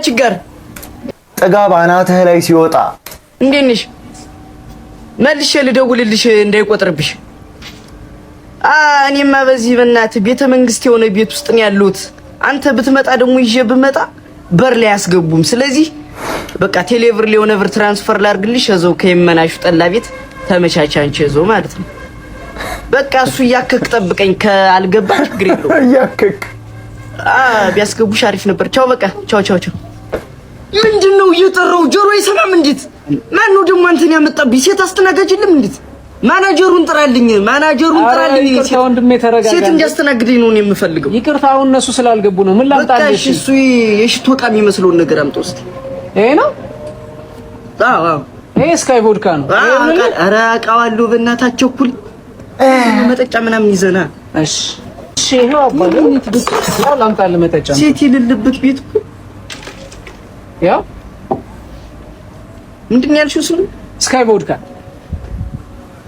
ችግር ጥጋብ አናትህ ላይ ሲወጣ እንዴት ነሽ? መልሼ ልደውልልሽ እንዳይቆጥርብሽ። እኔማ በዚህ በእናትህ ቤተ መንግስት የሆነ ቤት ውስጥ ነው ያለሁት። አንተ ብትመጣ ደግሞ ይዤ ብመጣ በር ላይ አያስገቡም። ስለዚህ በቃ ቴሌብር ላይ የሆነ ብር ትራንስፈር ላድርግልሽ እዛው ከየመናሹ ጠላ ቤት ተመቻቻ አንቺ እዛው ማለት ነው። በቃ እሱ እያከክ ጠብቀኝ። ካልገባ ችግር የለውም። እያከክ ቢያስገቡሽ አሪፍ ነበር። ቻው በቃ ቻው ቻው ቻው። ምንድነው እየጠራው ጆሮ አይሰማም? እንዴት ማን ነው ደግሞ አንተን ያመጣብኝ? ሴት አስተናጋጅልም እንዴት? ማናጀሩን ጥራልኝ፣ ማናጀሩን ጥራልኝ። ይቅርታ ወንድሜ ተረጋጋ። ሴት እንዲያስተናግደኝ ነው የምፈልገው። ይቅርታ አሁን እነሱ ስላልገቡ ነው። ምን ላምጣልሽ? እሱ የሽቶ ዕቃ የሚመስለውን ነገር አምጣው እስኪ። ይሄ ነው? አዎ ይሄ ስካይ ቮድካ ነው። ኧረ አውቃለሁ። በእናታቸው እኩል መጠጫ ምናምን ይዘና። እሺ እሺ። ይሄው አባዬ ያው ላምጣልህ መጠጫ። ሴት የሌለበት ቤት እኮ ያው ምንድን ነው ያልሽው? ስሙ ስካይ ቮድካ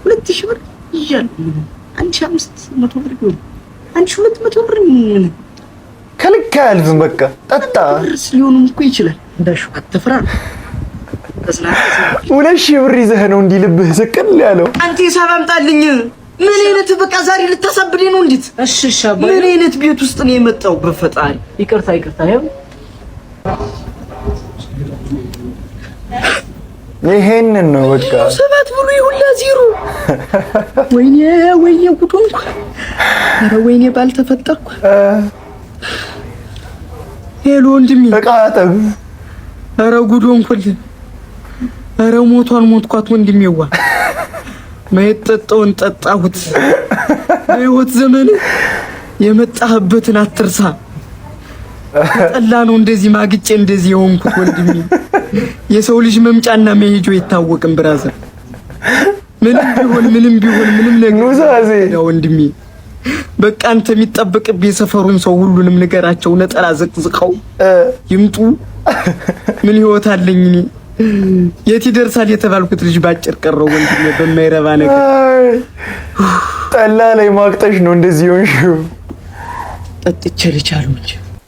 2000 ብር ይያል 1500 ብር ይሁን 1200 ብር ከልክ አያልፍም። በቃ ጠጣ ብርስ ሊሆንም እኮ ይችላል። እንዳሹ አትፍራ። ተስናከ 2000 ብር ይዘህ ነው እንዲህ ልብህ ስቅል ያለው። አንተ ሂሳብ አምጣልኝ። ምን አይነት በቃ ዛሬ ልታሳብደኝ ነው? እንዴት? እሺ እሺ አባዬ። ምን አይነት ቤት ውስጥ ነው የመጣው? በፈጣሪ ይቅርታ ይቅርታ። ይሄው ይሄንን ነው በቃ 7 ብሎ ይሁላ 0። ወይኔ ወይኔ ጉዶንኩ። ኧረ ወይኔ ባልተፈጠርኩ። ሄሎ ወንድሜ በቃ አጠብ። ኧረ ጉዶንኩል። ኧረ ሞቷን ሞትኳት ወንድሜዋ። ማየት ጠጣውን ጠጣሁት። በህይወት ዘመን የመጣህበትን አትርሳ። ጠላ ነው እንደዚህ ማግጬ እንደዚህ የሆንኩት ወንድሜ። የሰው ልጅ መምጫና መሄጃው አይታወቅም ብራዘር። ምንም ቢሆን ምንም ነገር ነው ወንድሜ። በቃ አንተ የሚጠበቅብህ የሰፈሩን ሰው ሁሉንም ንገራቸው። ነጠላ ዘቅዝቀው ይምጡ። ምን ህይወት አለኝ እኔ? የት ይደርሳል የተባልኩት ልጅ ባጭር ቀረው ወንድሜ በማይረባ ነገር። ጠላ ላይ ማቅጠሽ ነው እንደዚህ ሆንሽው። ጠጥቼ ልቻለሁ እንጂ